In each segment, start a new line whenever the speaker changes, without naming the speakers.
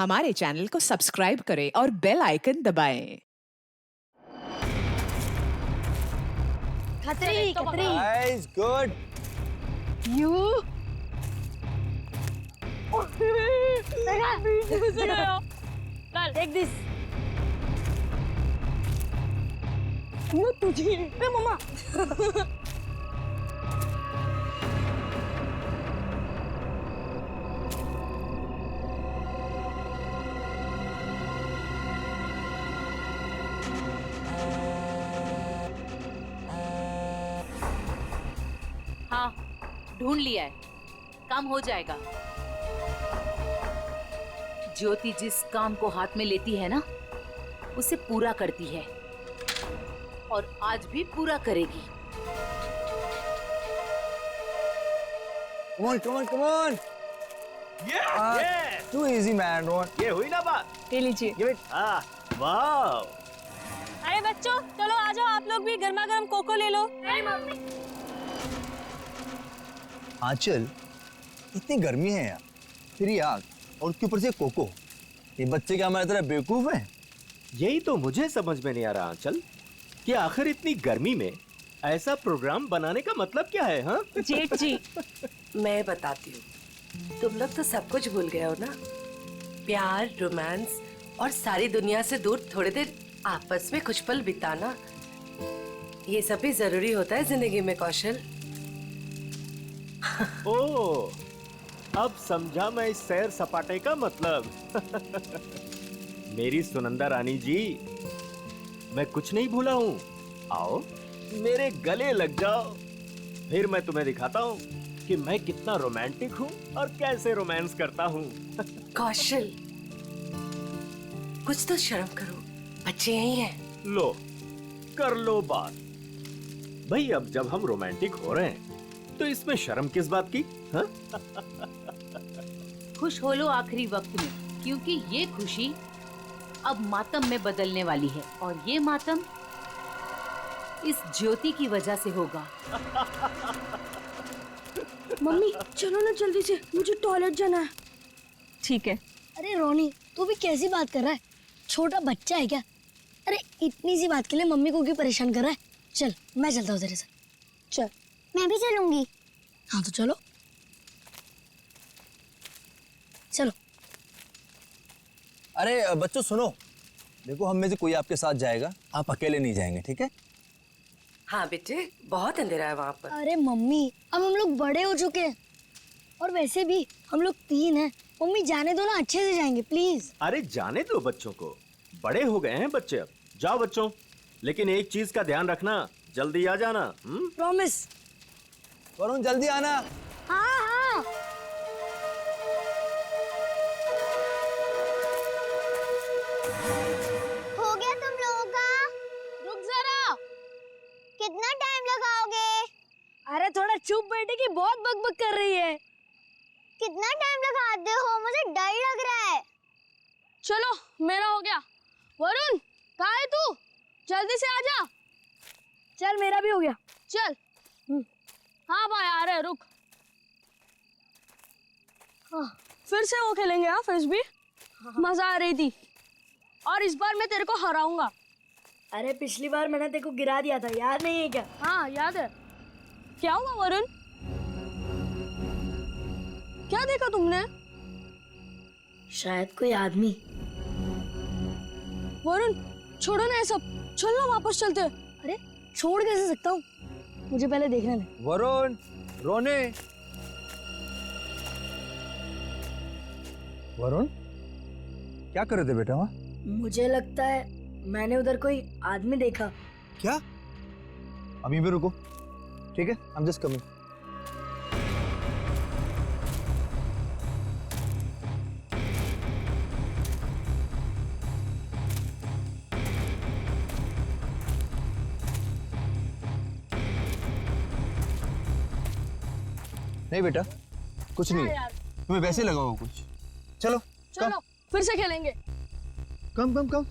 हमारे चैनल को सब्सक्राइब करें और बेल आइकन दबाएं।
खतरी खतरी
Guys, good.
You take this मैं तुझे ए मम्मा
हाँ, ढूंढ लिया है, काम हो जाएगा। ज्योति जिस काम को हाथ में लेती है ना, उसे पूरा करती है और आज भी पूरा करेगी।
Come on, come on, come on.
Yeah.
Too easy, man. Ron.
ये हुई ना बात?
ले लीजिए।
Give it.
वाह।
अरे बच्चों चलो आ जाओ, आप लोग भी गर्मा गर्म कोको ले लो।
आंचल, इतनी गर्मी है यार, फिर ये आग और उसके ऊपर से कोको। ये बच्चे क्या हमारी तरह बेवकूफ हैं?
यही तो मुझे समझ में नहीं आ रहा आंचल, कि आखिर इतनी गर्मी में ऐसा प्रोग्राम बनाने का मतलब क्या है? हाँ?
जेठ जी
मैं बताती हूँ, तुम लोग तो सब कुछ भूल गए हो ना। प्यार, रोमांस और सारी दुनिया से दूर थोड़ी देर आपस में कुछ पल बिताना, ये सब भी जरूरी होता है जिंदगी में कौशल।
ओह, अब समझा मैं इस सैर सपाटे का मतलब। मेरी सुनंदा रानी जी, मैं कुछ नहीं भूला हूँ। आओ मेरे गले लग जाओ, फिर मैं तुम्हें दिखाता हूँ कि मैं कितना रोमांटिक हूँ और कैसे रोमांस करता हूँ।
कौशल, कुछ तो शर्म करो, बच्चे यही हैं।
लो, कर लो बात। भाई अब जब हम रोमांटिक हो रहे हैं, तो इसमें शर्म किस बात की? हाँ?
खुश हो लो आखिरी वक्त में, क्योंकि ये खुशी अब मातम में बदलने वाली है और ये मातम इस ज्योति की वजह से होगा।
मम्मी चलो ना जल्दी से, मुझे टॉयलेट जाना है। ठीक है।
अरे रोनी, तू भी कैसी बात कर रहा है? छोटा बच्चा है क्या? अरे इतनी सी बात के लिए मम्मी को क्यों परेशान कर रहा है? चल मैं चलता हूँ तेरे साथ। चल। मैं भी चलूंगी। हाँ तो चलो चलो।
अरे बच्चों सुनो, देखो हम में से कोई आपके साथ जाएगा, आप अकेले नहीं जाएंगे, ठीक है?
हाँ बेटे, बहुत अंधेरा है वहाँ पर।
अरे मम्मी, अब हम लोग बड़े हो चुके हैं और वैसे भी हम लोग 3 हैं। मम्मी जाने दो ना, अच्छे से जाएंगे प्लीज।
अरे जाने दो बच्चों को, बड़े हो गए हैं बच्चे अब। जाओ बच्चों, लेकिन एक चीज का ध्यान रखना, जल्दी आ जाना।
प्रॉमिस।
वरुण जल्दी आना।
हाँ हाँ।
हो गया तुम लोगों का?
रुक जरा।
कितना टाइम लगाओगे?
अरे थोड़ा चुप बैठे की बहुत बकबक कर रही है।
कितना टाइम लगाते हो? मुझे डर लग रहा है।
चलो मेरा हो गया। वरुण कहाँ है तू? जल्दी से आजा। चल मेरा भी हो गया। चल। हाँ भाई आ रहे, रुक। हाँ, फिर से वो खेलेंगे। हाँ फ्रिस्बी, मजा आ रही थी और इस बार मैं तेरे को हराऊंगा।
अरे पिछली बार मैंने तेरे को गिरा दिया था, याद नहीं है क्या?
हाँ याद है। क्या हुआ वरुण? क्या देखा तुमने?
शायद कोई आदमी।
वरुण छोड़ो ना ये सब, चल ना वापस चलते। अरे छोड़ कैसे सकता हूँ, मुझे पहले देखने दे।
वरुण, रोने। वरुण क्या कर रहे थे बेटा वहाँ?
मुझे लगता है मैंने उधर कोई आदमी देखा।
क्या? अभी भी रुको, ठीक है? I'm just coming. नहीं बेटा, कुछ नहीं है। तुम्हें वैसे लगा होगा कुछ। चलो
चलो फिर से खेलेंगे।
कम कम कम,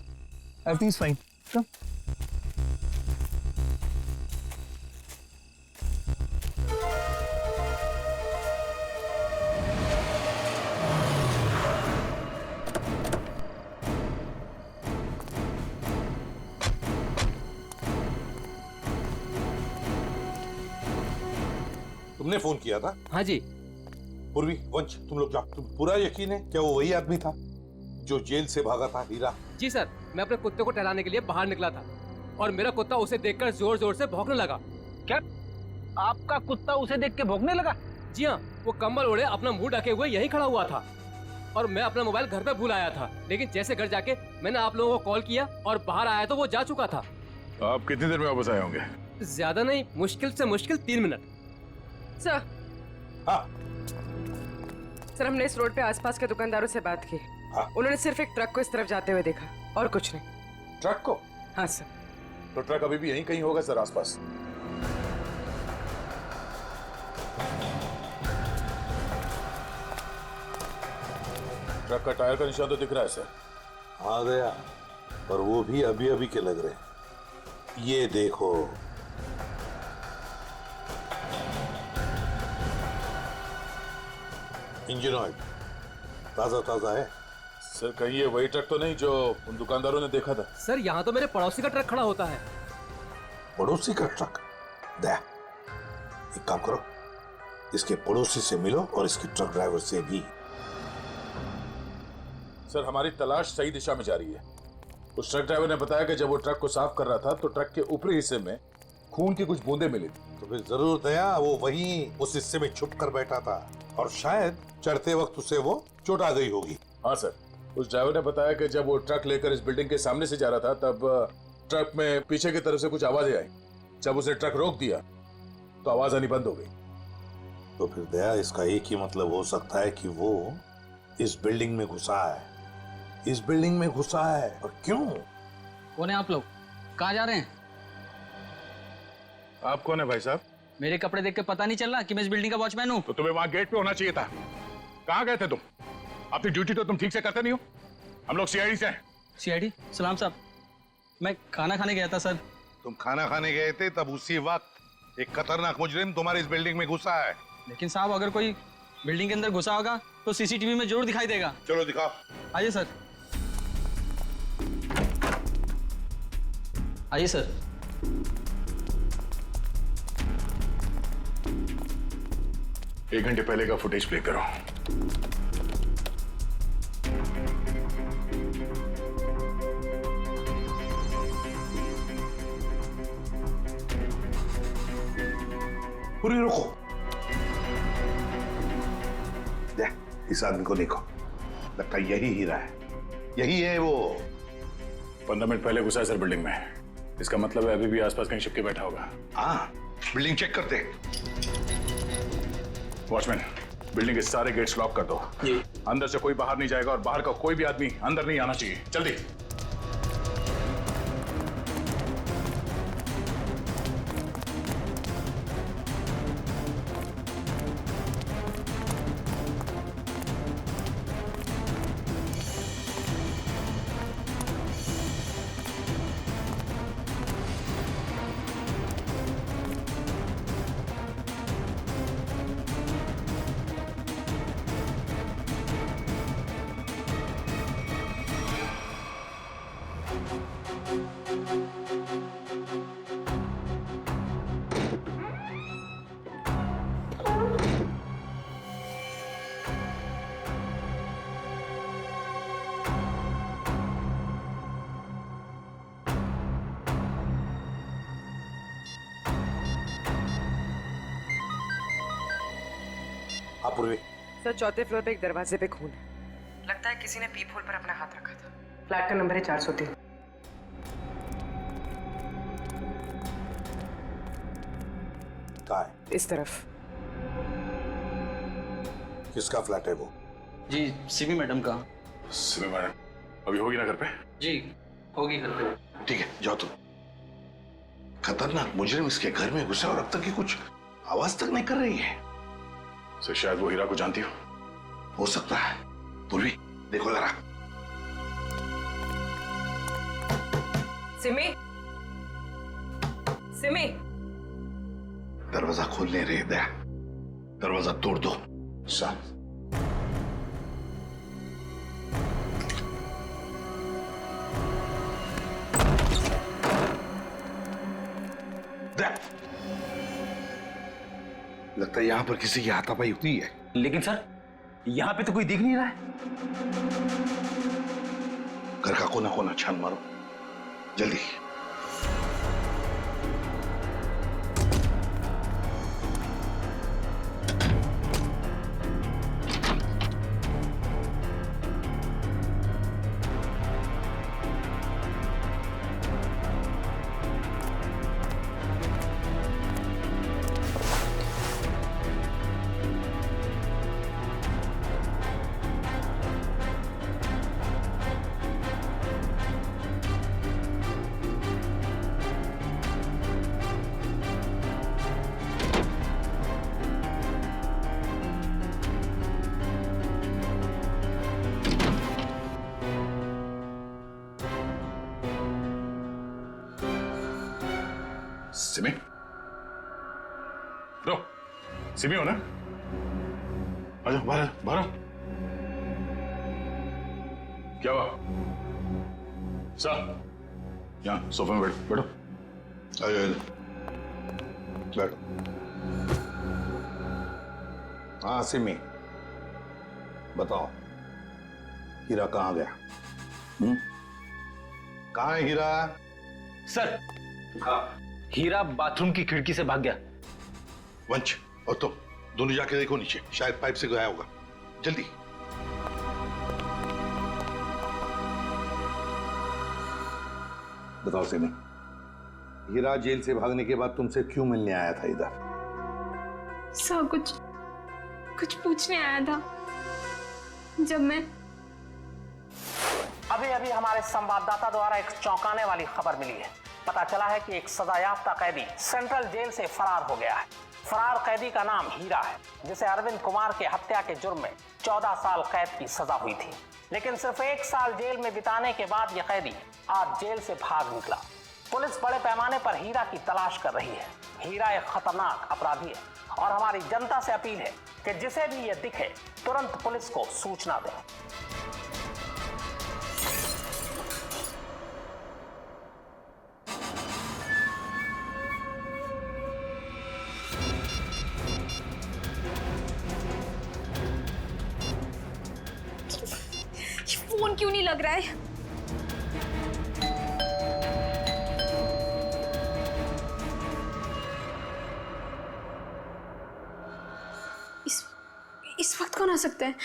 एवरीथिंग इज फाइन, कम।
तुमने फोन किया था?
हाँ जी।
पूर्वी, वंश, तुम लोग जाओ। तुम पूरा यकीन है क्या वो वही आदमी था जो जेल से भागा था? हीरा?
जी सर, मैं अपने कुत्ते को टहलाने के लिए बाहर निकला था और मेरा कुत्ता उसे देखकर जोर जोर से भौंकने लगा।
क्या आपका कुत्ता उसे देख के भौंकने लगा?
जी हाँ, वो कंबल ओढ़े अपना मुंह ढके हुए यहीं खड़ा हुआ था और मैं अपना मोबाइल घर पे भूल आया था, लेकिन जैसे घर जाके मैंने आप लोगों को कॉल किया और बाहर आया तो वो जा चुका था।
आप कितनी देर में वापस आए होंगे?
ज्यादा नहीं, मुश्किल से मुश्किल 3 मिनट।
सर,
हाँ।
सर हमने इस रोड पे आसपास के दुकानदारों से बात की।
हाँ।
उन्होंने सिर्फ एक ट्रक को इस तरफ जाते हुए देखा और कुछ नहीं।
ट्रक को?
हाँ सर।
तो ट्रक अभी भी यहीं कहीं होगा सर, आसपास। ट्रक का टायर का निशान तो दिख रहा है सर। आ गया, और वो भी अभी अभी के लग रहे हैं। ये देखो, इंजन ऑयल ताजा ताजा है। सर कहीं ये वही ट्रक तो नहीं जो उन दुकानदारों ने देखा था?
सर यहाँ तो मेरे पड़ोसी का ट्रक खड़ा होता है।
पड़ोसी का ट्रक? दे, एक काम करो, इसके पड़ोसी से मिलो और इसके ट्रक ड्राइवर से भी। सर हमारी तलाश सही दिशा में जा रही है। उस ट्रक ड्राइवर ने बताया कि जब वो ट्रक को साफ कर रहा था तो ट्रक के ऊपरी हिस्से में खून की कुछ बूंदें मिली थी। तो फिर जरूर दया वो वहीं उस हिस्से में छुप कर बैठा था और शायद चढ़ते वक्त उसे वो चोट आ गई होगी। हाँ सर, उस ड्राइवर ने बताया कि जब वो ट्रक लेकर इस बिल्डिंग के सामने से जा रहा था तब ट्रक में पीछे की तरफ से कुछ आवाजें आई। जब उसने ट्रक रोक दिया तो आवाज आनी बंद हो गई। तो फिर दया इसका एक ही मतलब हो सकता है कि वो इस बिल्डिंग में घुसा है। इस बिल्डिंग में घुसा है। और क्यों?
कौन है आप लोग? कहाँ जा रहे हैं?
आप कौन है भाई साहब?
मेरे कपड़े देख के पता नहीं चल रहा कि मैं इस बिल्डिंग का वॉचमैन हूँ?
तो तुम्हें वहां गेट पे होना चाहिए था। कहाँ गए थे तुम? अपनी ड्यूटी तो तुम ठीक से करते नहीं हो। हम लोग सीआईडी से हैं।
सीआईडी? सलाम साहब, मैं खाना खाने गया था सर।
तुम खाना खाने गए थे तब उसी वक्त एक खतरनाक मुजरिम तुम्हारे इस बिल्डिंग में घुसा है।
लेकिन साहब अगर कोई बिल्डिंग के अंदर घुसा होगा तो सीसीटीवी में जरूर दिखाई देगा।
चलो दिखाओ।
आइए सर। आइए सर।
एक घंटे पहले का फुटेज प्ले करो।
पूरी रुको। इस आदमी को देखो, लगता है यही हीरा है। यही है वो।
15 मिनट पहले घुसा है सर बिल्डिंग में। इसका मतलब है अभी भी आसपास कहीं छिपके बैठा होगा।
हाँ, बिल्डिंग चेक करते।
वॉचमैन, बिल्डिंग के सारे गेट्स लॉक कर दो। जी। अंदर से कोई बाहर नहीं जाएगा और बाहर का कोई भी आदमी अंदर नहीं आना चाहिए। जल्दी।
हाँ पूर्वी।
सर चौथे फ्लोर पे एक दरवाजे पे खून है। लगता है किसी ने पीप होल पर अपना हाथ रखा था। फ्लैट का नंबर है 403।
कहाँ है?
इस तरफ।
किसका फ्लैट है वो?
जी, सिमी मैडम का।
सिमी मैडम अभी होगी ना घर पे?
जी होगी घर पे।
ठीक है, जाओ तुम। खतरनाक मुजरिम इसके घर में घुसा और अब तक की कुछ आवाज तक नहीं कर रही है।
सर शायद वो हीरा को जानती
हो सकता है। पूर्वी देखो जरा।
सिमी, सिमी।
दरवाजा खोल नहीं रही दया। दरवाजा तोड़ दो। सर लगता है यहाँ पर किसी की हाथापाई हुई है।
लेकिन सर यहाँ पे तो कोई दिख नहीं रहा है।
घर का कोना कोना छान मारो जल्दी। सिमी, रो, सिमी हो ना? आजा बाहर बाहर। क्या हुआ? सर, यहाँ सोफे में बैठो। आजा बैठो। हाँ सिमी, बताओ हीरा कहाँ गया? कहाँ है हीरा?
सर हीरा बाथरूम की खिड़की से भाग गया।
वंश और तुम दोनों जाके देखो नीचे, शायद पाइप से गया होगा। जल्दी। बताओ सिमी, हीरा जेल से भागने के बाद तुमसे क्यों मिलने आया था इधर?
सर कुछ पूछने आया था। जब मैं
अभी हमारे संवाददाता द्वारा एक चौंकाने वाली खबर मिली है। पता चला है कि एक सजायाफ्ता कैदी सेंट्रल जेल से फरार हो गया है। फरार कैदी का नाम हीरा है, जिसे अरविंद कुमार के हत्या के जुर्म में 14 साल कैद की सजा हुई थी। लेकिन सिर्फ 1 साल जेल में बिताने के बाद यह कैदी आज जेल से भाग निकला। पुलिस बड़े पैमाने पर हीरा की तलाश कर रही है। हीरा एक खतरनाक अपराधी है और हमारी जनता से अपील है कि जिसे भी यह दिखे तुरंत पुलिस को सूचना दें।
फोन क्यों नहीं लग रहा है? इस वक्त कौन आ सकता है?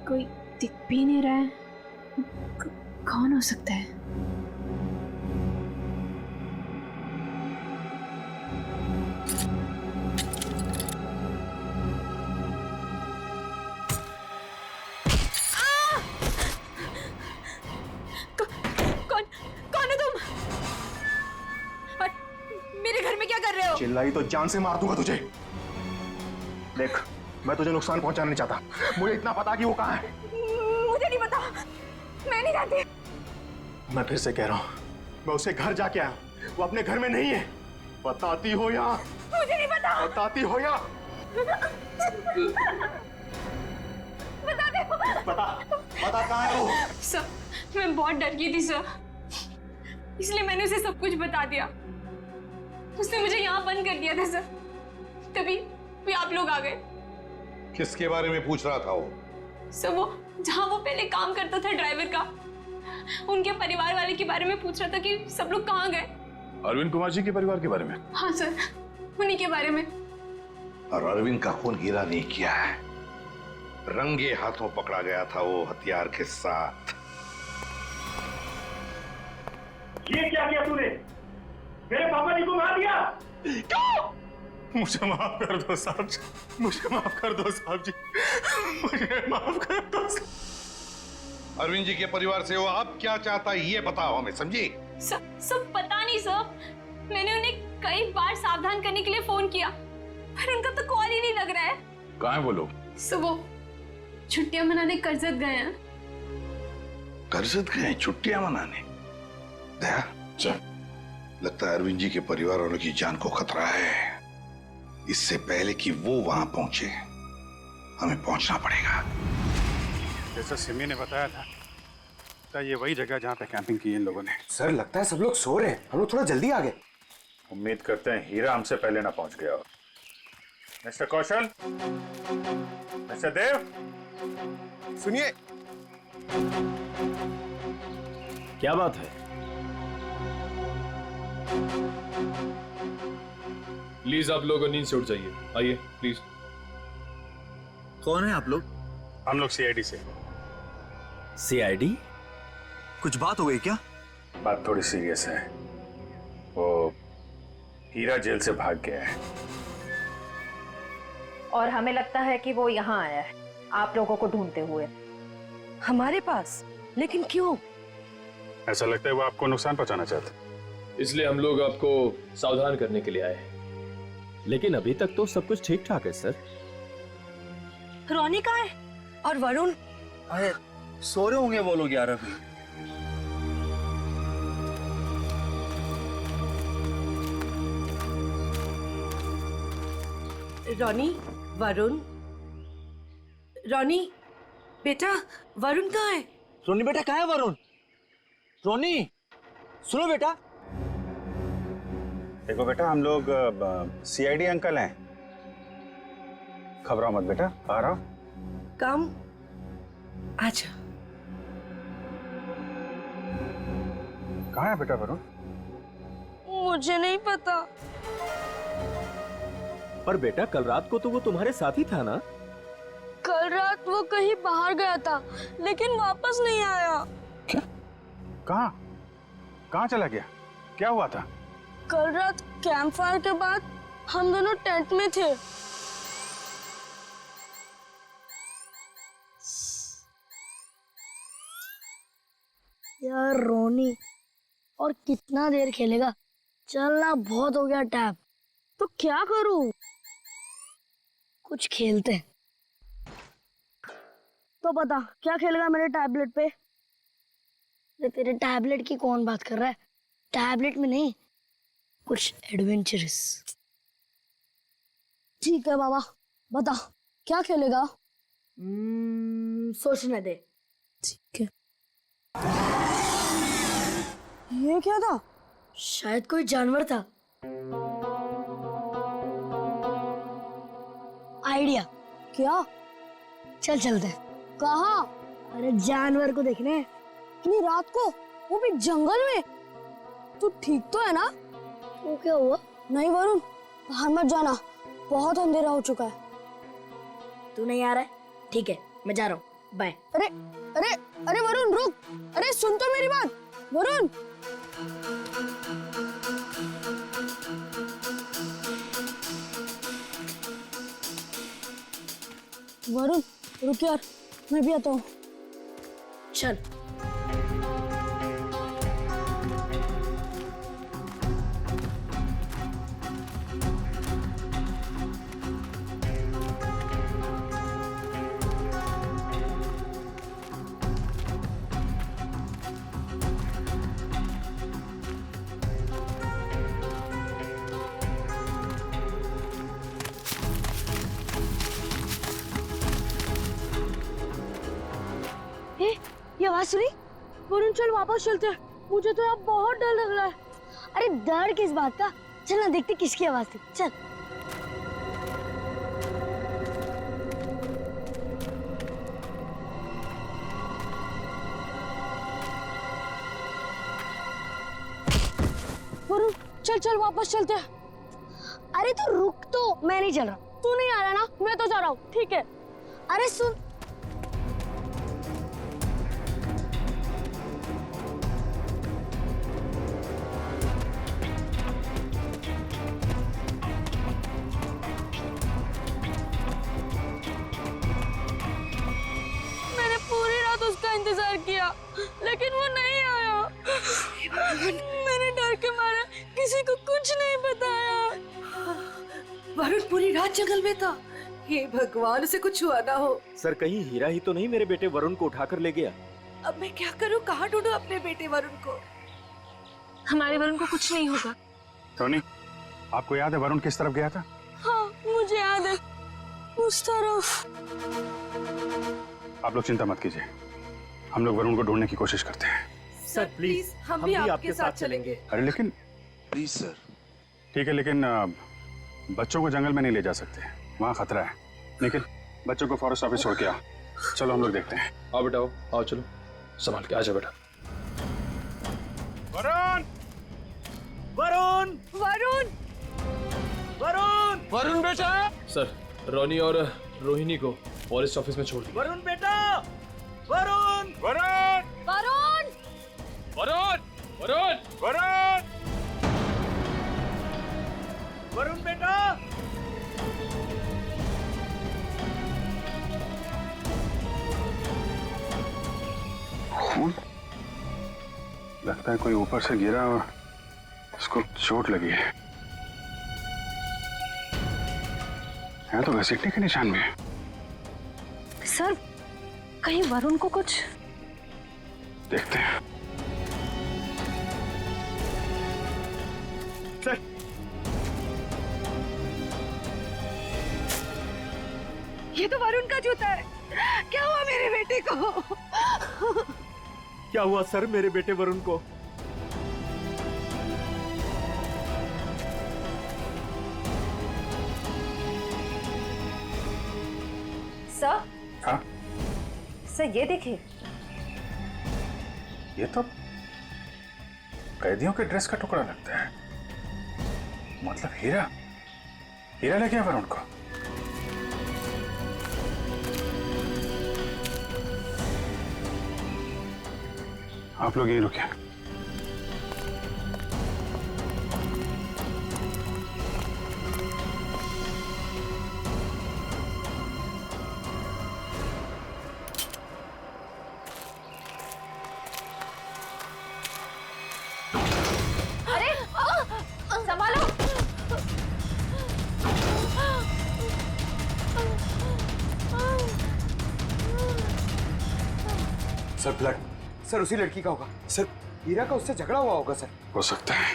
कोई दिख भी नहीं रहा है। कौन हो सकता है? कौन है तुम? और मेरे घर में क्या कर रहे हो?
चिल्लाई तो जान से मार दूंगा तुझे। देख, मैं तुझे नुकसान पहुंचाना नहीं चाहता। मुझे इतना पता कि वो कहाँ है।
मुझे नहीं पता, मैं नहीं जानती।
मैं फिर से कह रहा हूँ, मैं उसे घर जाके आया, वो अपने घर में नहीं है। बताती हो या?
मुझे नहीं पता।
बताती हो या?
बता दे।
बता कहाँ है वो?
सर, मैं बहुत डर गई थी सर, इसलिए मैंने उसे सब कुछ बता दिया। उसने मुझे यहाँ बंद कर दिया था सर, तभी आप लोग आ गए।
किसके बारे में पूछ रहा था वो?
सर, वो जहाँ वो पहले काम करता था ड्राइवर का, उनके परिवार वाले के बारे में पूछ रहा था कि सब लोग कहाँ गए।
अरविंद कुमार जी के परिवार के बारे में?
हाँ सर, उन्हीं के बारे में।
और अरविंद का खून हीरा नहीं किया है, रंगे हाथों पकड़ा गया था वो हथियार के साथ।
ये क्या किया तूने? मेरे पापा जी को मार दिया। क्यों? मुझे माफ कर दो साहब जी, मुझे माफ कर दो साहब जी, मुझे माफ कर दो।
अरविंद जी के परिवार से वो अब क्या चाहता है ये बताओ हमें, समझी?
सब पता नहीं सर, मैंने उन्हें कई बार सावधान करने के लिए फोन किया, पर उनका तो कॉल ही नहीं लग रहा है।
कहाँ है वो लोग?
सर, वो छुट्टियां मनाने कर्जत गए हैं।
कर्जत गए छुट्टियां मनाने? दया, लगता है अरविंद जी के परिवार वालों की जान को खतरा है।
इससे पहले कि वो वहां पहुंचे हमें पहुंचना पड़ेगा।
जैसा सिमी ने बताया था, तो ये वही जगह जहाँ पे कैंपिंग की इन लोगों ने।
सर लगता है सब लोग सो रहे हैं, हम लोग थोड़ा जल्दी आ गए।
उम्मीद करते हैं हीरा हमसे पहले ना पहुंच गया हो। मिस्टर कौशल, मिस्टर देव,
सुनिए।
क्या बात है?
प्लीज आप लोग नींद से उठ जाइए, आइए प्लीज।
कौन है आप लोग?
हम लोग सीआईडी से।
सीआईडी?
कुछ बात हो गई क्या?
बात थोड़ी सीरियस है। वो हीरा जेल से भाग गया है
और हमें लगता है कि वो यहाँ आया है आप लोगों को ढूंढते हुए।
हमारे पास? लेकिन क्यों?
ऐसा लगता है वो आपको नुकसान पहुंचाना चाहता है,
इसलिए हम लोग आपको सावधान करने के लिए आए हैं।
लेकिन अभी तक तो सब कुछ ठीक ठाक है सर।
रोनी कहाँ है? और वरुण?
अरे सो रहे होंगे वो लोग यार अभी।
रोनी, वरुण, रोनी बेटा, वरुण कहाँ है?
रोनी बेटा कहाँ है वरुण? रोनी सुनो बेटा।
देखो बेटा, हम लोग सीआईडी अंकल हैं, घबराओ मत बेटा, आ रहा हूं।
कम अच्छा।
कहाँ है बेटा वरुण?
मुझे नहीं पता।
पर बेटा कल रात को तो वो तुम्हारे साथ ही था ना?
कल रात वो कहीं बाहर गया था लेकिन वापस नहीं आया।
क्या? कहाँ? कहाँ चला गया? क्या हुआ था?
कल रात कैंप फायर के बाद हम दोनों टेंट में थे। यार रोनी, और कितना देर खेलेगा? चलना बहुत हो गया टैब। तो क्या करूं? कुछ खेलते हैं। तो बता क्या खेलेगा मेरे टैबलेट पे? तेरे टैबलेट की कौन बात कर रहा है? टैबलेट में नहीं, कुछ एडवेंचरस। ठीक है बाबा, बता क्या खेलेगा? सोचने दे। ठीक है। ये क्या था? शायद कोई जानवर था। आइडिया। क्या? चल चलते। कहाँ? अरे जानवर को देखने। इतनी रात को, वो भी जंगल में। तू ठीक तो है ना? वो क्या हुआ? नहीं वरुण, बाहर मत जाना, बहुत अंधेरा हो चुका है। तू नहीं आ रहा है? ठीक है, मैं जा रहा हूँ, बाय। अरे अरे अरे वरुण रुक, अरे सुन तो मेरी बात। वरुण वरुण रुक यार, मैं भी आता हूँ। चल। ये आवाज सुनी? वरुण चल वापस चलते हैं, मुझे तो अब बहुत डर लग रहा है। अरे डर किस बात का? चल ना देखते किसकी आवाज थी। चल। वरुण चल चल वापस चलते हैं। अरे तो रुक तो, मैं नहीं चल रहा। तू नहीं आ रहा ना? मैं तो जा रहा हूँ। ठीक है। अरे सुन, इंतजार किया लेकिन वो नहीं आया। मैंने डर के मारे किसी को कुछ नहीं बताया।
वरुण पूरी रात जंगल में था। हे भगवान, उसे कुछ हुआ ना हो।
सर कहीं हीरा ही तो नहीं मेरे बेटे वरुण को उठाकर ले गया?
अब मैं क्या करूं? कहाँ ढूंढूं अपने बेटे वरुण को?
हमारे वरुण को कुछ नहीं होगा।
टोनी, आपको याद है वरुण किस तरफ गया था?
हाँ
मुझे याद है, मुस्तरफ।
आप लोग चिंता मत कीजिए, हम लोग वरुण को ढूंढने की कोशिश करते हैं।
सर प्लीज हम भी आपके साथ चलेंगे।
अरे लेकिन
प्लीज सर।
ठीक है, लेकिन बच्चों को जंगल में नहीं ले जा सकते, वहाँ खतरा है। लेकिन बच्चों को फॉरेस्ट ऑफिस छोड़ के आओ। चलो हम लोग देखते हैं।
आओ बेटा, आओ चलो, संभाल के आजा बेटा।
वरुण!
वरुण! वरुण! वरुण!
वरुण बेटा! सर, रोनी और रोहिणी को फॉरेस्ट ऑफिस में छोड़ दिया।
वरुण बेटा! वरुण!
वरुण!
वरुण!
वरुण! वरुण!
वरुण!
वरुण बेटा!
खून? लगता है कोई ऊपर से गिरा और उसको चोट लगी है। यहाँ तो घसीटने के निशान में है।
सर, कहीं वरुण को कुछ?
देखते हैं।
सर,
ये तो वरुण का जूता है। क्या हुआ मेरे बेटे को?
क्या हुआ सर मेरे बेटे वरुण को?
सर?
हाँ?
सर ये देखिए।
ये तो कैदियों के ड्रेस का टुकड़ा लगता है। मतलब हीरा, हीरा ले गया वरुण को। आप लोग यहीं रुके।
अरे संभालो।
सर ब्लड, सर उसी लड़की का होगा। सर हीरा का उससे झगड़ा हुआ होगा सर।
हो सकता है।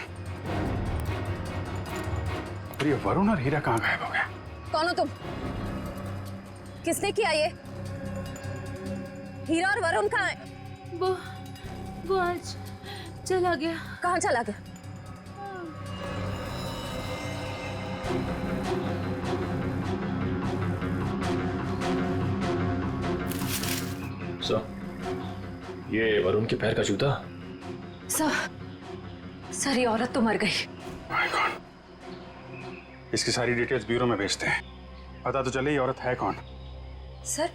पर ये वरुण और हीरा कहाँ गायब हो गए?
कौन हो तुम? किसने किया ये? हीरा और वरुण कहाँ है?
वो आज चला गया।
कहाँ चला गया?
सर, ये वरुण के पैर का जूता।
सर ये औरत तो मर गई।
My God. इसकी सारी डिटेल्स ब्यूरो में भेजते हैं। पता तो चले ये औरत है कौन।
सर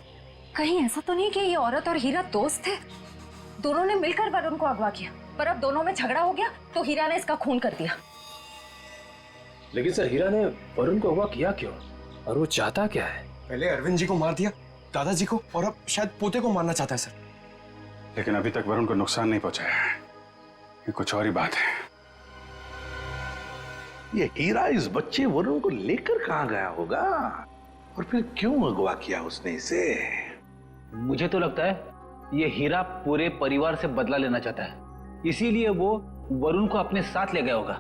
कहीं ऐसा तो नहीं कि ये औरत और हीरा दोस्त थे? दोनों ने मिलकर वरुण को अगवा किया, पर अब दोनों में झगड़ा हो गया तो हीरा ने इसका खून कर दिया।
लेकिन सर, हीरा ने वरुण को अगवा किया क्यों? और वो चाहता क्या है?
पहले अरविंद जी को मार दिया, दादाजी को, और अब शायद पोते को मारना चाहता है सर।
लेकिन अभी तक वरुण को नुकसान नहीं पहुंचाया है। ये कुछ और ही बात है।
ये हीरा इस बच्चे वरुण को लेकर कहाँ गया होगा और फिर क्यों अगवा किया उसने इसे?
मुझे तो लगता है ये हीरा पूरे परिवार से बदला लेना चाहता है, इसीलिए वो वरुण को अपने साथ ले गया होगा।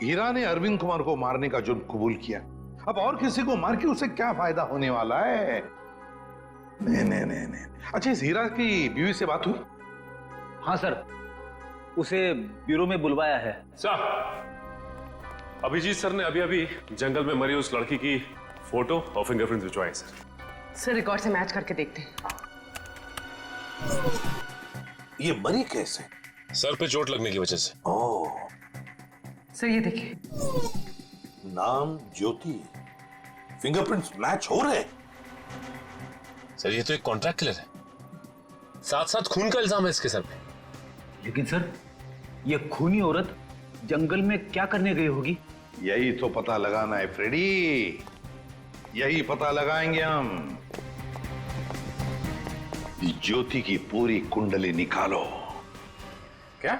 हीरा ने अरविंद कुमार को मारने का जुर्म कबूल किया, अब और किसी को मार के उसे क्या फायदा होने वाला है? नहीं। अच्छा, इस हीरा की बीवी से बात हुई?
हाँ सर, उसे ब्यूरो में बुलवाया है।
सर, अभिजीत सर ने अभी जंगल में मरी उस लड़की की फोटो और फिंगरप्रिंट्स भिजवाए सर।
सर रिकॉर्ड से मैच करके देखते हैं।
ये मरी कैसे?
सर पे चोट लगने की वजह से।
ओह,
सर ये देखिए।
नाम ज्योति, फिंगरप्रिंट्स मैच हो रहे हैं।
सर ये तो एक कॉन्ट्रैक्ट किलर है, साथ साथ खून का इल्जाम है इसके सर पे।
लेकिन सर, ये खूनी औरत जंगल में क्या करने गई होगी?
यही तो पता लगाना है फ्रेडी, यही पता लगाएंगे हम। ज्योति की पूरी कुंडली निकालो।
क्या?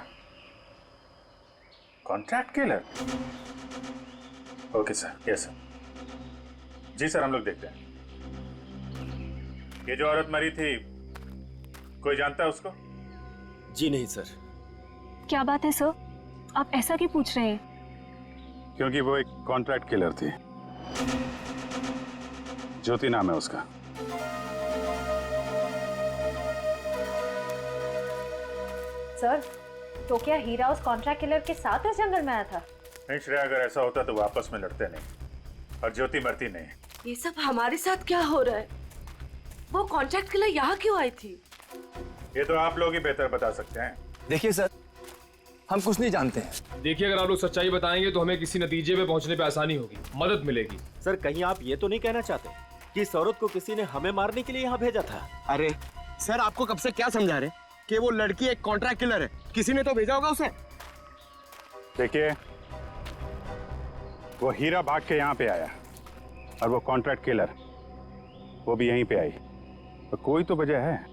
Contract killer? Okay sir, yes sir. जी सर, हम लोग देखते हैं। ये जो औरत मरी थी, कोई जानता है उसको?
जी नहीं सर।
क्या बात है सर, आप ऐसा क्यों पूछ रहे हैं?
क्योंकि वो एक कॉन्ट्रैक्ट किलर थी। ज्योति नाम है उसका।
सर, तो क्या हीरा उस कॉन्ट्रैक्ट किलर के साथ इस जंगल में आया था?
नहीं श्रेया, अगर ऐसा होता तो आपस में लड़ते नहीं और ज्योति मरती नहीं।
ये सब हमारे साथ क्या हो रहा है? वो कॉन्ट्रैक्ट किलर यहाँ क्यों आई थी?
ये तो आप लोग ही बेहतर बता सकते हैं।
देखिए सर, हम कुछ नहीं जानते हैं।
देखिए, अगर आप लोग सच्चाई बताएंगे तो हमें किसी नतीजे पे पहुंचने पे आसानी होगी, मदद मिलेगी।
सर, कहीं आप ये तो नहीं कहना चाहते कि इस औरत को किसी ने हमें मारने के लिए यहाँ भेजा था?
अरे सर, आपको कब से क्या समझा रहे कि वो लड़की एक कॉन्ट्रैक्ट किलर है? किसी ने तो भेजा होगा उसे।
देखिए, वो हीरा भाग के यहाँ पे आया और वो कॉन्ट्रैक्ट किलर वो भी यहीं पे आई, तो कोई तो वजह है।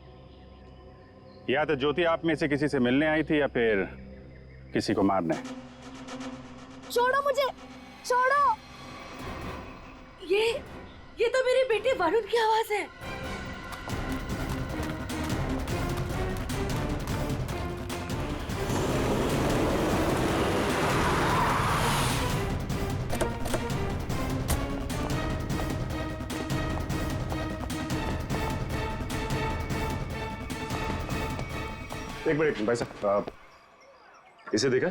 या तो ज्योति आप में से किसी से मिलने आई थी या फिर किसी को मारने।
छोड़ो मुझे, छोड़ो। ये तो मेरे बेटे वरुण की आवाज है।
एक मिनट भाई साहब, इसे देखा?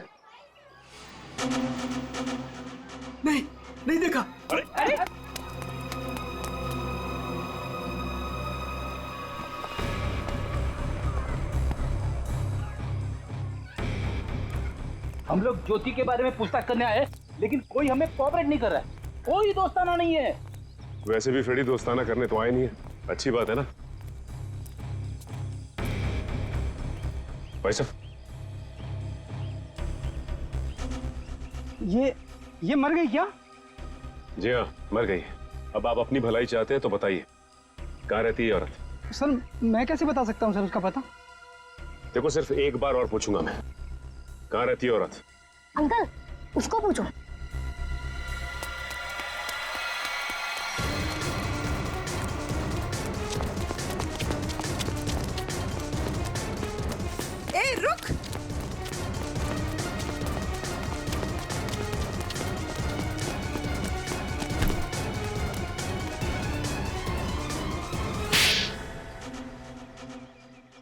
नहीं देखा।
अरे
हम लोग ज्योति के बारे में पूछताछ करने आए, लेकिन कोई हमें कोऑपरेट नहीं कर रहा है। कोई दोस्ताना नहीं है।
वैसे भी फ्रेडी दोस्ताना करने तो आए नहीं है, अच्छी बात है ना भाई साहब?
ये मर गई क्या?
जी हाँ, मर गई। अब आप अपनी भलाई चाहते हैं तो बताइए, कहाँ रहती है औरत?
सर, मैं कैसे बता सकता हूँ सर उसका पता?
देखो, सिर्फ एक बार और पूछूंगा मैं, कहाँ रहती है औरत?
अंकल, उसको पूछो।
ए, रुक।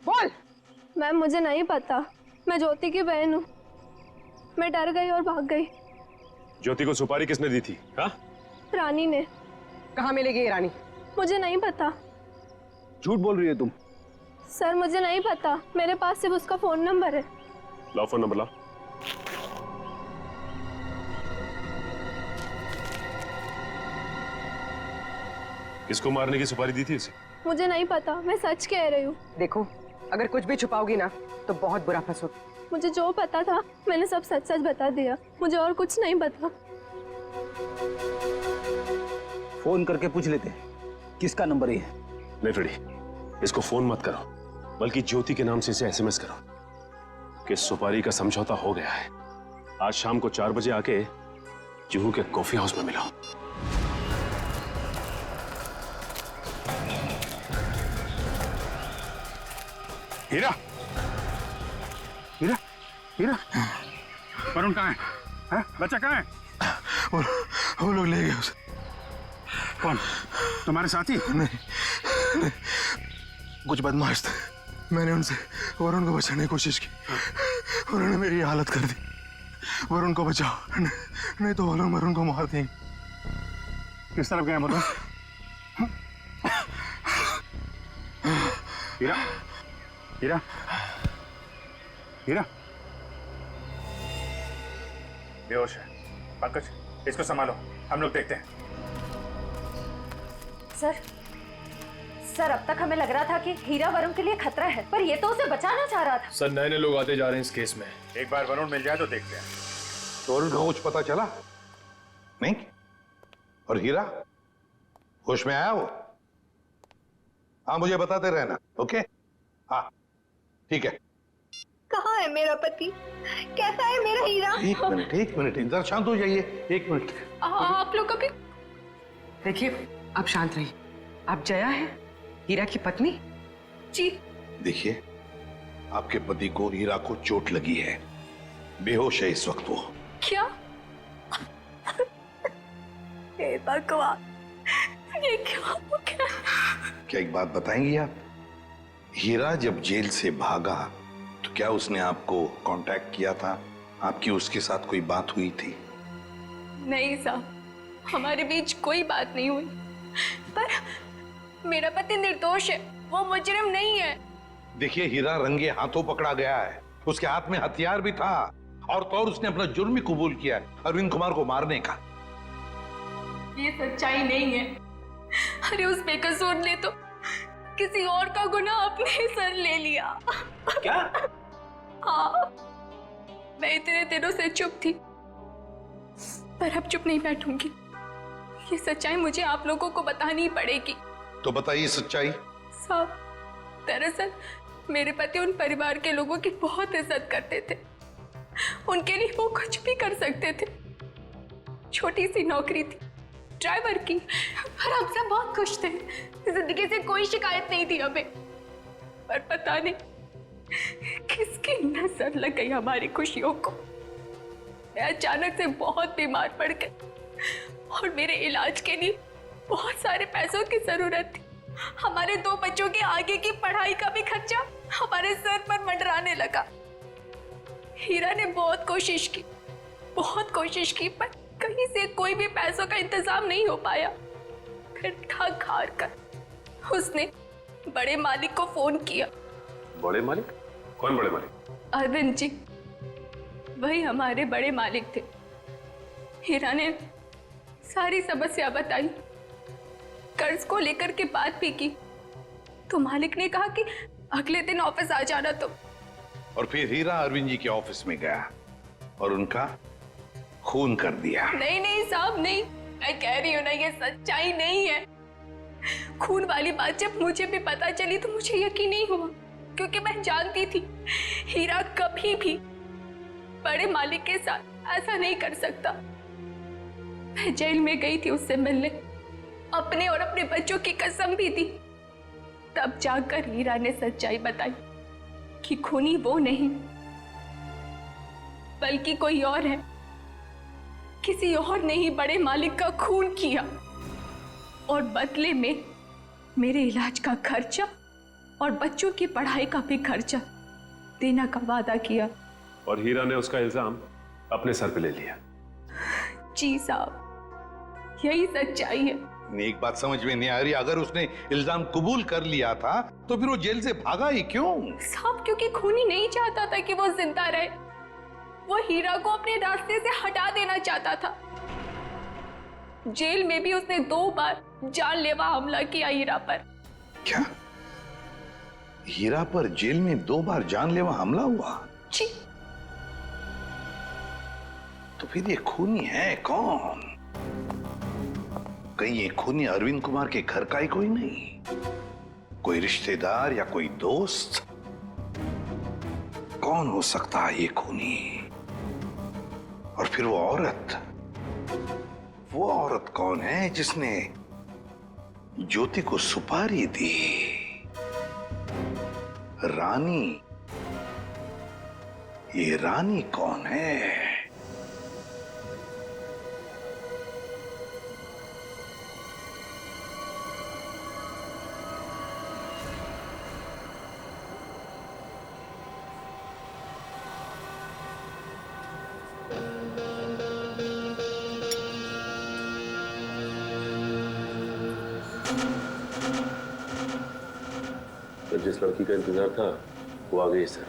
बोल। मैम, मुझे नहीं पता, मैं ज्योति की बहन हूँ। मैं डर गई और भाग गई।
ज्योति को सुपारी किसने दी थी? हाँ?
रानी ने।
कहाँ मिलेगी ये रानी?
मुझे नहीं पता।
झूठ बोल रही है तुम।
सर, मुझे नहीं पता, मेरे पास सिर्फ उसका फोन नंबर है।
लाओ फोन नंबर, लाओ। किसको मारने की सुपारी दी थी उसे?
मुझे नहीं पता, मैं सच कह रही हूँ।
देखो, अगर कुछ भी छुपाओगी ना तो बहुत बुरा फंसोगी।
मुझे जो पता था मैंने सब सच सच बता दिया। मुझे और कुछ नहीं पता।
फोन करके पूछ लेते किसका नंबर है।
नहीं फ्रेडी, इसको फोन मत करो, बल्कि ज्योति के नाम से इसे एसएमएस करो कि सुपारी का समझौता हो गया है। आज शाम को 4 बजे आके जुहू के कॉफी हाउस में मिलो।
हीरा, हीरा, हीरा, वरुण कहाँ है? हैं? बच्चा कहाँ है?
वो लोग ले गए उसे।
कौन? तुम्हारे साथी?
नहीं, कुछ बदमाश थे। मैंने उनसे वरुण को बचाने की कोशिश की, उन्होंने मेरी हालत कर दी। वरुण को बचाओ, नहीं तो वो लोग वरुण को मार देंगे।
किस तरफ गए बताओ? हीरा, हीरा, हीरा, बेहोश है। पंकज, इसको संभालो, हम लोग देखते हैं।
सर, अब तक हमें लग रहा था कि हीरा वरुण के लिए खतरा है, पर ये तो उसे बचाना चाह रहा था।
सर, नए नए लोग आते जा रहे हैं इस केस में।
एक बार वरुण मिल जाए तो देखते हैं।
तो वरुण को कुछ पता चला नहीं? और हीरा होश में आया वो? हाँ, मुझे बताते रहना। ओके? हाँ, ठीक है।
कहाँ है मेरा पति? कैसा है मेरा हीरा?
एक मिनट, इधर शांत हो जाइए। एक मिनट।
आप लोग कभी।
देखिए, आप शांत रहिए। आप जया है, हीरा की पत्नी?
जी।
देखिए, आपके पति को हीरा को चोट लगी है, बेहोश है इस वक्त वो।
क्या? हे भगवान, ये क्या हो गया?
क्या एक बात बताएंगी आप? हीरा जब जेल से भागा तो क्या उसने आपको कांटेक्ट किया था? आपकी उसके साथ कोई बात हुई थी?
नहीं साहब, हमारे बीच कोई बात नहीं हुई। पर मेरा पति निर्दोष है, वो मुजरिम नहीं है।
देखिए, हीरा रंगे हाथों पकड़ा गया है, उसके हाथ में हथियार भी था और तो और उसने अपना जुर्म भी कबूल किया है, अरविंद कुमार को मारने का।
ये सच्चाई नहीं है। अरे उस बेकसूर ने तो किसी और का गुनाह अपने सर ले लिया।
क्या?
हाँ, मैं इतने दिनों से चुप थी, पर अब चुप नहीं बैठूंगी। ये सच्चाई मुझे आप लोगों को बतानी पड़ेगी।
तो बताइए सच्चाई।
साहब, दरअसल मेरे पति उन परिवार के लोगों की बहुत इज्जत करते थे। उनके लिए वो कुछ भी कर सकते थे। छोटी सी नौकरी थी ड्राइवर की, पर हम सब बहुत खुश थे। जिंदगी से कोई शिकायत नहीं थी हमें। पर पता नहीं किसकी नजर लग गई हमारी खुशियों को। मैं अचानक से बहुत बीमार पड़ गई और मेरे इलाज के लिए बहुत सारे पैसों की जरूरत थी। हमारे 2 बच्चों के आगे की पढ़ाई का भी खर्चा हमारे सर पर मंडराने लगा। हीरा ने बहुत कोशिश की, पर कहीं से कोई भी पैसों का इंतजाम नहीं हो पाया। फिर थक हार कर उसने बड़े मालिक को फोन किया।
बड़े मालिक? कौन बड़े मालिक?
अरविंद जी, वही हमारे बड़े मालिक थे। हीरा ने सारी समस्या बताई, कर्ज को लेकर के बात भी की, तो मालिक ने कहा कि अगले दिन ऑफिस आ जाना। तो
और फिर हीरा अरविंद जी के ऑफिस में गया और उनका खून कर दिया।
नहीं साहब, नहीं, मैं कह रही हूँ ना, ये सच्चाई नहीं है। खून वाली बात जब मुझे भी पता चली तो मुझे यकीन नहीं हुआ, क्योंकि मैं जानती थी हीरा कभी भी बड़े मालिक के साथ ऐसा नहीं कर सकता। मैं जेल में गई थी उससे मिलने, अपने और अपने बच्चों की कसम भी दी। तब जाकर हीरा ने सच्चाई बताई कि खूनी वो नहीं बल्कि कोई और है। किसी और ने ही बड़े मालिक का खून किया और बदले में मेरे इलाज का खर्चा और बच्चों की पढ़ाई का भी खर्चा देने का वादा किया।
और हीरा ने उसका इल्जाम अपने सर पे ले लिया।
जी साहब, यही सच्चाई है।
एक बात समझ में नहीं आ रही, अगर उसने इल्जाम कबूल कर लिया था तो फिर वो जेल से भागा ही क्यों?
साहब, क्योंकि खूनी नहीं चाहता था कि वो जिंदा रहे। वो हीरा को अपने रास्ते से हटा देना चाहता था। जेल में भी उसने 2 बार जानलेवा हमला किया हीरा पर।
क्या? हीरा पर जेल में 2 बार जानलेवा हमला हुआ?
जी।
तो फिर ये खूनी है कौन? कहीं ये खूनी अरविंद कुमार के घर का ही कोई नहीं? कोई रिश्तेदार या कोई दोस्त? कौन हो सकता है ये खूनी? और फिर वो औरत कौन है जिसने ज्योति को सुपारी दी? रानी। ये रानी कौन है?
जिस लड़की का इंतजार था वो आ गई सर।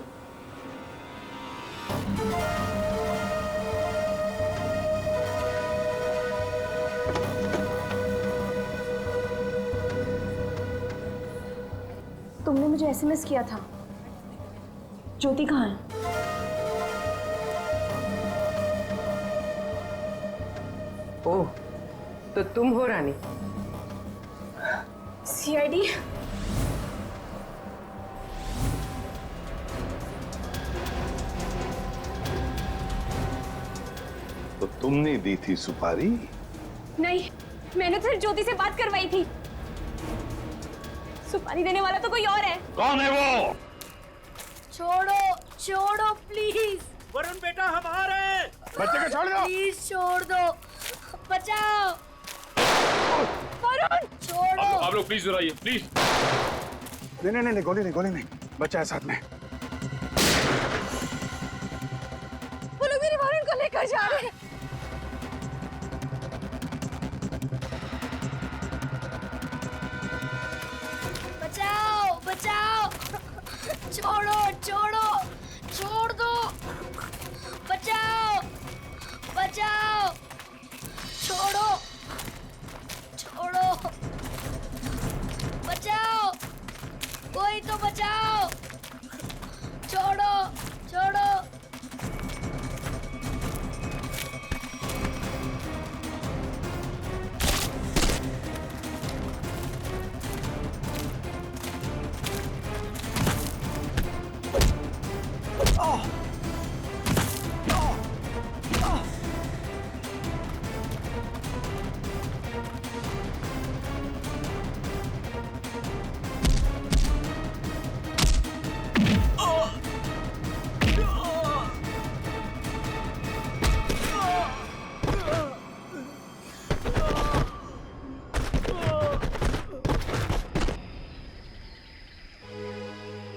तुमने मुझे एसएमएस किया था। ज्योति कहाँ है?
ओह, तो तुम हो रानी?
सीआईडी?
तो तुमने दी थी सुपारी?
नहीं, मैंने तो ज्योति से बात करवाई थी। सुपारी देने वाला तो कोई और है।
कौन है वो?
छोड़ो प्लीज।
वरुण बेटा, हम आ रहे हैं।
बच्चे को छोड़ दो।
प्लीज छोड़ दो, बचाओ। वरुण छोड़ो।
आप लोग प्लीज इधर आइए, प्लीज।
नहीं, गोली नहीं, बच्चा है साथ में।
वो लोग मेरे वरुण को लेकर जा रहे हैं।
बचाओ बचाओ, छोड़ो छोड़ो, छोड़ दो, बचाओ बचाओ, छोड़ो छोड़ो, बचाओ, कोई तो बचाओ, छोड़ो छोड़ो।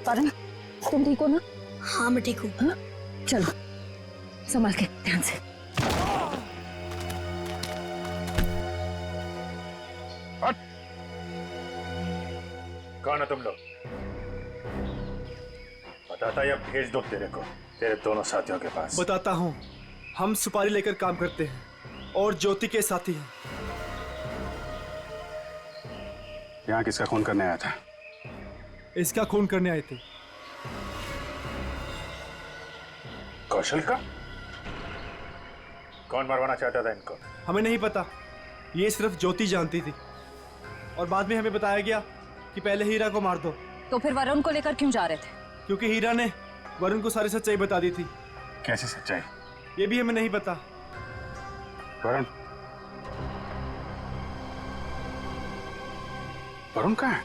वरुण, तुम ठीक हो ना?
हाँ मैं ठीक हूँ।
हाँ? चलो संभाल के, ध्यान से।
कौन है तुम लोग? बताता या भेज दो तेरे दोनों साथियों के पास।
बताता हूँ, हम सुपारी लेकर काम करते हैं और ज्योति के साथी हैं।
यहाँ किसका खून करने आया था?
इसका खून करने आए थे।
कौशल का? कौन मरवाना चाहता था इनको?
हमें नहीं पता, ये सिर्फ ज्योति जानती थी और बाद में हमें बताया गया कि पहले हीरा को मार दो।
तो फिर वरुण को लेकर क्यों जा रहे थे?
क्योंकि हीरा ने वरुण को सारी सच्चाई बता दी थी।
कैसी सच्चाई?
ये भी हमें नहीं पता।
वरुण कहाँ है?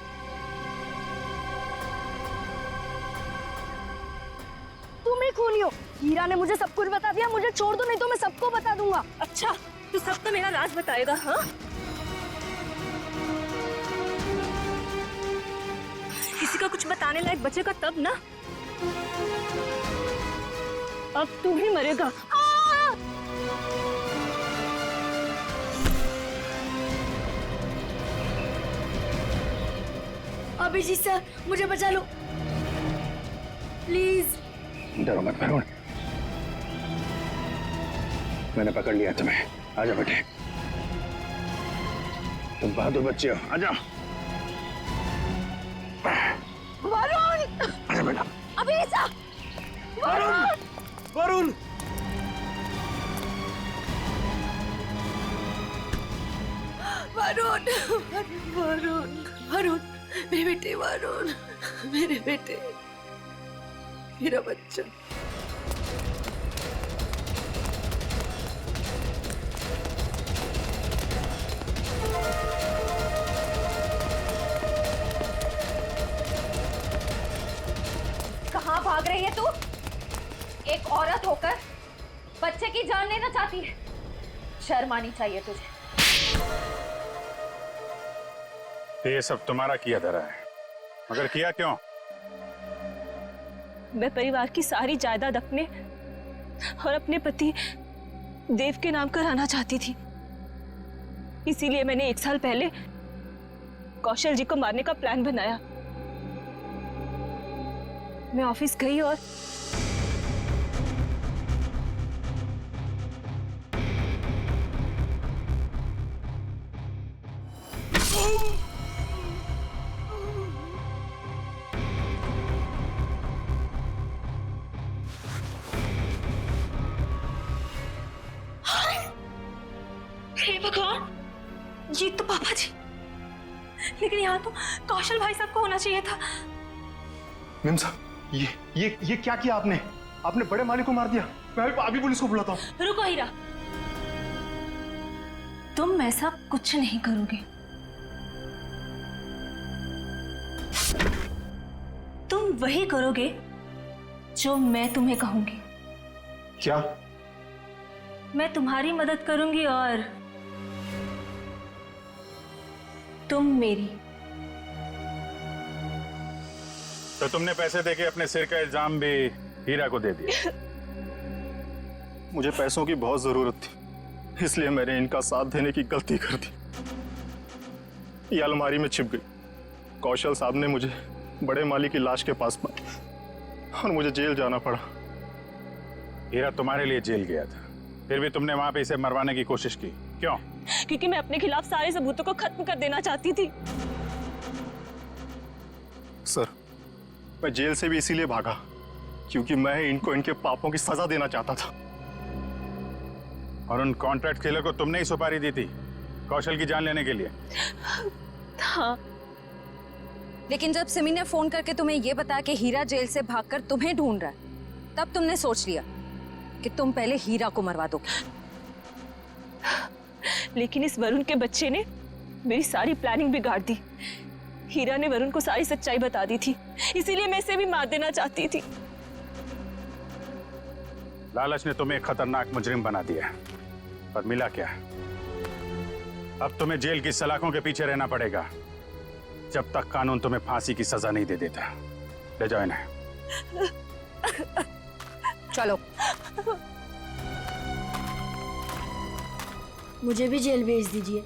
तुम ही खूनी हो। हीरा ने मुझे सब कुछ बता दिया, मुझे छोड़ दो नहीं तो मैं सबको बता दूंगा।
अच्छा, तू सबको मेरा राज बताएगा? हाँ, किसी का कुछ बताने लायक बचेगा तब ना। अब तू ही मरेगा।
अभिजीत सर, मुझे बचा लो प्लीज।
डरो मत वरुण, मैंने पकड़ लिया तुम्हें। आजा बेटे, तुम बहादुर बच्चे हो, आजा।
वरुण!
आजा बेटा।
अभिजीत!
वरुण! वरुण!
वरुण, वरुण, वरुण, मेरे बेटे वरुण, मेरे बेटे, मेरा बच्चा।
कहाँ भाग रही है तू? एक औरत होकर बच्चे की जान लेना चाहती है। शर्म आनी चाहिए तुझे।
ये सब तुम्हारा किया धरा है, मगर किया क्यों?
मैं परिवार की सारी जायदाद अपने और अपने पति देव के नाम कराना चाहती थी। इसीलिए मैंने 1 साल पहले कौशल जी को मारने का प्लान बनाया। मैं ऑफिस गई और हे भगवान, ये तो पापा जी। लेकिन यहाँ तो कौशल भाई साहब को होना चाहिए था।
मेम साहब, ये क्या किया आपने? आपने बड़े मालिक को मार दिया। मैं अभी पुलिस को बुलाता हूँ।
रुको हीरा, तुम ऐसा कुछ नहीं करोगे। तुम वही करोगे जो मैं तुम्हें कहूंगी।
क्या?
मैं तुम्हारी मदद करूंगी और तुम मेरी।
तो तुमने पैसे देके अपने सिर का इल्जाम भी हीरा को दे दिया।
मुझे पैसों की बहुत जरूरत थी, इसलिए मैंने इनका साथ देने की गलती कर दी। ये अलमारी में छिप गई। कौशल साहब ने मुझे बड़े माली की लाश के पास पाया और मुझे जेल जाना पड़ा।
हीरा तुम्हारे लिए जेल गया था, फिर भी तुमने वहां पे इसे मरवाने की कोशिश की, क्यों?
क्योंकि मैं अपने खिलाफ सारे सबूतों को खत्म कर देना चाहती थी।
सर, मैं जेल से भी इसीलिए भागा क्योंकि मैं इनको इनके पापों की सजा देना चाहता था।
और उन कॉन्ट्रैक्ट किलर को तुमने ही सुपारी दी थी कौशल की जान लेने के लिए?
हाँ।
लेकिन जब सिमी ने फोन करके तुम्हें यह बताया कि हीरा जेल से भागकर तुम्हें ढूंढ रहा है, तब तुमने सोच लिया कि तुम पहले हीरा को मरवा दो।
लेकिन इस वरुण के बच्चे ने मेरी सारी प्लानिंग बिगाड़ दी। हीरा ने वरुण को सारी सच्चाई बता दी थी, इसीलिए मैं इसे भी मार देना चाहती थी।
लालच ने तुम्हें एक खतरनाक मुजरिम बना दिया, पर मिला क्या? अब तुम्हें जेल की सलाखों के पीछे रहना पड़ेगा जब तक कानून तुम्हें फांसी की सजा नहीं दे देता। ले जाओ इन्हें।
चलो।
मुझे भी जेल भेज दीजिए,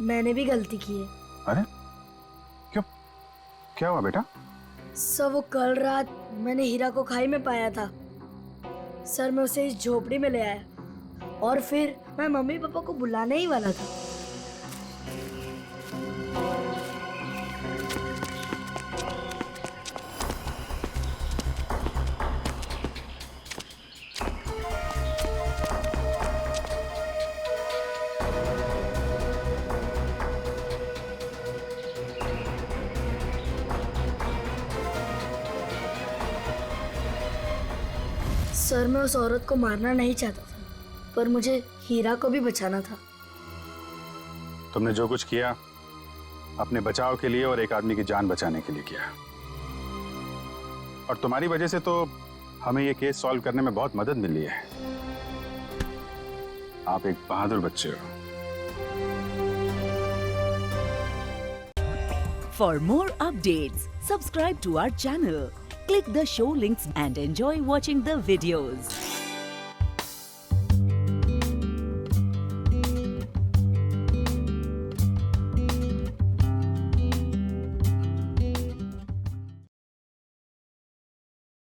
मैंने भी गलती की है।
अरे क्यों, क्या हुआ बेटा?
सर, वो कल रात मैंने हीरा को खाई में पाया था। सर, मैं उसे इस झोपड़ी में ले आया और फिर मैं मम्मी पापा को बुलाने ही वाला था। सर, मैं उस औरत को मारना नहीं चाहता था, पर मुझे हीरा को भी बचाना था।
तुमने जो कुछ किया अपने बचाव के लिए और एक आदमी की जान बचाने के लिए किया, और तुम्हारी वजह से तो हमें ये केस सॉल्व करने में बहुत मदद मिली है। आप एक बहादुर बच्चे हो।
For more updates, subscribe to our channel, click the show links and enjoy watching the videos.